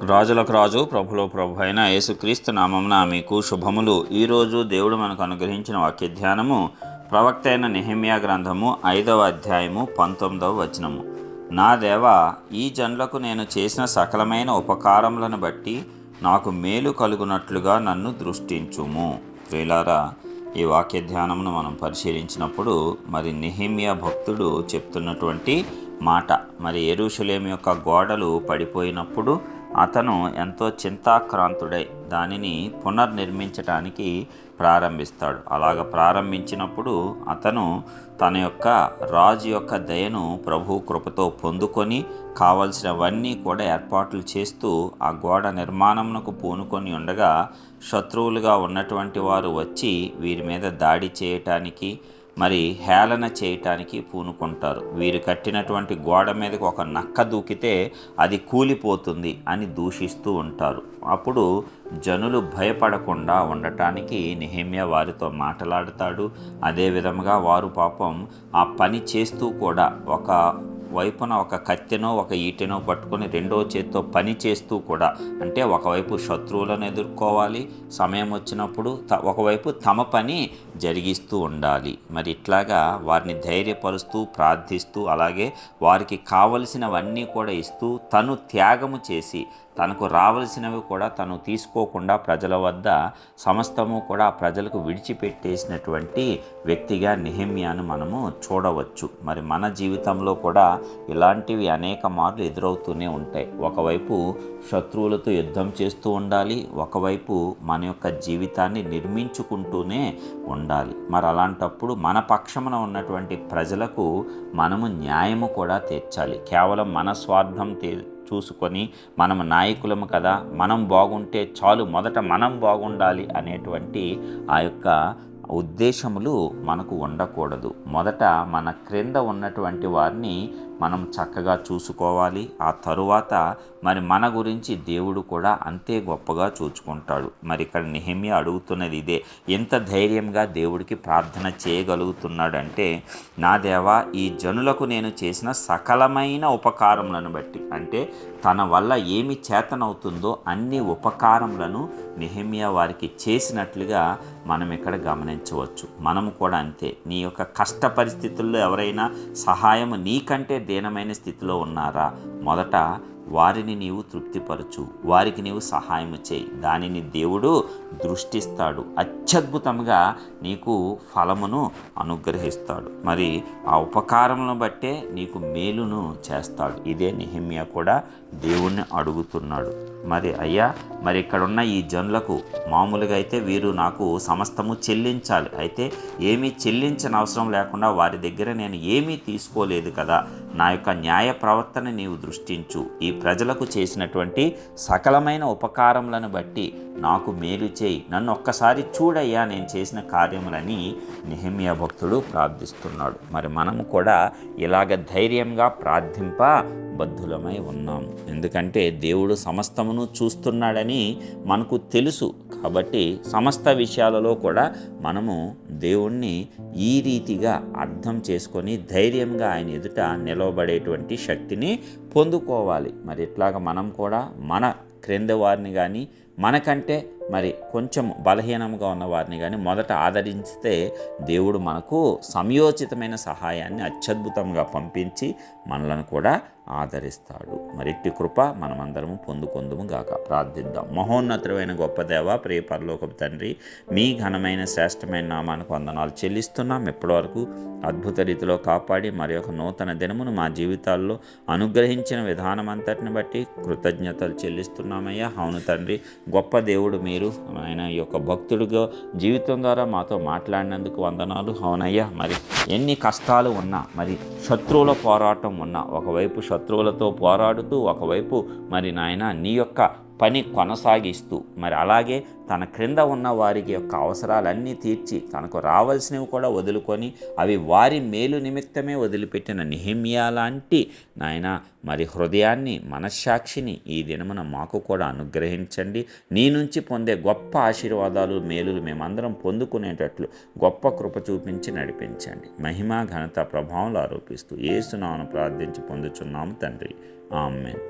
రాజులకు రాజు ప్రభులో ప్రభు అయిన యేసుక్రీస్తు నామమున మీకు శుభములు. ఈరోజు దేవుడు మనకు అనుగ్రహించిన వాక్య ధ్యానము ప్రవక్త అయిన నెహెమ్యా గ్రంథము 5వ అధ్యాయము 19వ వచనము. నా దేవా, ఈ జనులకు నేను చేసిన సకలమైన ఉపకారములను బట్టి నాకు మేలు కలుగునట్లుగా నన్ను దృష్టించుము. ప్రియులారా, ఈ వాక్య ధ్యానమును మనం పరిశీలించినప్పుడు నెహెమ్యా భక్తుడు చెప్తున్నటువంటి మాట, యెరూషలేము యొక్క గోడలు పడిపోయినప్పుడు అతను ఎంతో చింతాక్రాంతుడై దానిని పునర్నిర్మించటానికి ప్రారంభిస్తాడు. అలాగ ప్రారంభించినప్పుడు అతను తన యొక్క రాజు యొక్క దయను ప్రభు కృపతో పొందుకొని కావలసినవన్నీ కూడా ఏర్పాట్లు చేస్తూ ఆ గోడ నిర్మాణమునకు పూనుకొని ఉండగా శత్రువులుగా ఉన్నటువంటి వారు వచ్చి వీరి మీద దాడి చేయటానికి హేళన చేయటానికి పూనుకుంటారు. వీరు కట్టినటువంటి గోడ మీదకి ఒక నక్క దూకితే అది కూలిపోతుంది అని దూషిస్తూ ఉంటారు. అప్పుడు జనులు భయపడకుండా ఉండటానికి నెహెమ్యా వారితో మాట్లాడతాడు. అదే విధముగా వారు పాపం ఆ పని చేస్తూ కూడా ఒక వైపున ఒక కత్తెనో ఒక ఈటెనో పట్టుకొని రెండో చేత్తో పని చేస్తూ కూడా, అంటే ఒకవైపు శత్రువులను ఎదుర్కోవాలి, సమయం వచ్చినప్పుడు ఒకవైపు తమ పని జరిగిస్తూ ఉండాలి. ఇట్లాగా వారిని ధైర్యపరుస్తూ ప్రార్థిస్తూ అలాగే వారికి కావలసినవన్నీ కూడా ఇస్తూ తను త్యాగము చేసి తనకు రావలసినవి కూడా తను తీసుకోకుండా ప్రజల వద్ద సమస్తము కూడా ప్రజలకు విడిచిపెట్టేసినటువంటి వ్యక్తిగా నెహెమ్యాను మనము చూడవచ్చు. మన జీవితంలో కూడా ఇలాంటివి అనేక మార్లు ఎదురవుతూనే ఉంటాయి. ఒకవైపు శత్రువులతో యుద్ధం చేస్తూ ఉండాలి, ఒకవైపు మన యొక్క జీవితాన్ని నిర్మించుకుంటూనే ఉండాలి. అలాంటప్పుడు మన పక్షమున ఉన్నటువంటి ప్రజలకు మనము న్యాయము కూడా తీర్చాలి. కేవలం మన స్వార్థం చూసుకొని మనం నాయకులము కదా, మనం బాగుంటే చాలు, మొదట మనం బాగుండాలి అనేటువంటి ఆ యొక్క ఉద్దేశములు మనకు ఉండకూడదు. మొదట మన క్రింద ఉన్నటువంటి వారిని మనం చక్కగా చూసుకోవాలి. ఆ తరువాత మన గురించి దేవుడు కూడా అంతే గొప్పగా చూసుకుంటాడు. ఇక్కడ నెహెమ్యా అడుగుతున్నది ఇదే. ఎంత ధైర్యంగా దేవుడికి ప్రార్థన చేయగలుగుతున్నాడంటే, నా దేవా, ఈ జనులకు నేను చేసిన సకలమైన ఉపకారములను బట్టి, అంటే తన వల్ల ఏమి చేతనవుతుందో అన్ని ఉపకారములను నెహెమ్యా వారికి చేసినట్లుగా మనం ఇక్కడ గమనించవచ్చు. మనము కూడా అంతే. నీ యొక్క కష్ట పరిస్థితుల్లో ఎవరైనా సహాయము నీకంటే దీనమైన స్థితిలో ఉన్నారా, మొదట వారిని నీవు తృప్తిపరచు, వారికి నీవు సహాయము చేయి. దానిని దేవుడు దృష్టిస్తాడు, అత్యద్భుతంగా నీకు ఫలమును అనుగ్రహిస్తాడు. ఆ ఉపకారములను బట్టే నీకు మేలును చేస్తాడు. ఇదే నెహెమ్యా కూడా దేవుణ్ణి అడుగుతున్నాడు. అయ్యా, ఇక్కడున్న ఈ జనులకు మామూలుగా అయితే వీరు నాకు సమస్తము చెల్లించాలి, అయితే ఏమీ చెల్లించని అవసరం లేకుండా వారి దగ్గర నేను ఏమీ తీసుకోలేదు కదా, నా యొక్క న్యాయ ప్రవర్తన నీవు దృష్టించు. ఈ ప్రజలకు చేసినటువంటి సకలమైన ఉపకారములను బట్టి నాకు మేలు చేయి, నన్ను ఒక్కసారి చూడయ్యా నేను చేసిన కార్యములని నెహెమ్యా భక్తుడు ప్రార్థిస్తున్నాడు. మనము కూడా ఇలాగ ధైర్యంగా ప్రార్థింప బద్ధులమై ఉన్నాం. ఎందుకంటే దేవుడు సమస్తమును చూస్తున్నాడని మనకు తెలుసు. కాబట్టి సమస్త విషయాలలో కూడా మనము దేవుణ్ణి ఈ రీతిగా అర్థం చేసుకొని ధైర్యంగా ఆయన ఎదుట నిలవబడేటువంటి శక్తిని పొందుకోవాలి. ఇట్లాగ మనం కూడా మన క్రింద వారిని కానీ మనకంటే కొంచెం బలహీనంగా ఉన్న వారిని కానీ మొదట ఆదరిస్తే దేవుడు మనకు సమయోచితమైన సహాయాన్ని అత్యద్భుతంగా పంపించి మనలను కూడా ఆదరిస్తాడు. ఇట్టి కృప మనమందరము పొందుకొందుము గాక. ప్రార్థిద్దాం. మహోన్నతుడైన గొప్ప దేవ, ప్రియ పరలోకపు తండ్రి, మీ ఘనమైన శ్రేష్టమైన నామానికి వందనాలు చెల్లిస్తున్నాం. ఇప్పటివరకు అద్భుత రీతిలో కాపాడి ఒక నూతన దినమును మా జీవితాల్లో అనుగ్రహించిన విధానం అంతటిని బట్టి కృతజ్ఞతలు చెల్లిస్తున్నామయ్యా. అవును తండ్రి, గొప్ప దేవుడు మీరు. ఆయన ఈ యొక్క భక్తుడిగా జీవితం ద్వారా మాతో మాట్లాడినందుకు వందనాలు. అవునయ్యా, ఎన్ని కష్టాలు ఉన్నా, శత్రువుల పోరాటం ఉన్నా, ఒకవైపు శత్రువులతో పోరాడుతూ ఒకవైపు నాయన నీ యొక్క పని కొనసాగిస్తూ అలాగే తన క్రింద ఉన్న వారికి యొక్క అవసరాలన్నీ తీర్చి తనకు రావాల్సినవి కూడా వదులుకొని అవి వారి మేలు నిమిత్తమే వదిలిపెట్టిన నెహెమ్యా లాంటి నాయన హృదయాన్ని, మనశ్శాక్షిని ఈ దినమున మాకు కూడా అనుగ్రహించండి. నీ నుంచి పొందే గొప్ప ఆశీర్వాదాలు, మేలులు మేమందరం పొందుకునేటట్లు గొప్ప కృప చూపించి నడిపించండి. మహిమ, ఘనత, ప్రభావాలు ఆరోపిస్తూ యేసు నామమున ప్రార్థించి పొందుచున్నాము తండ్రి. ఆమేన్.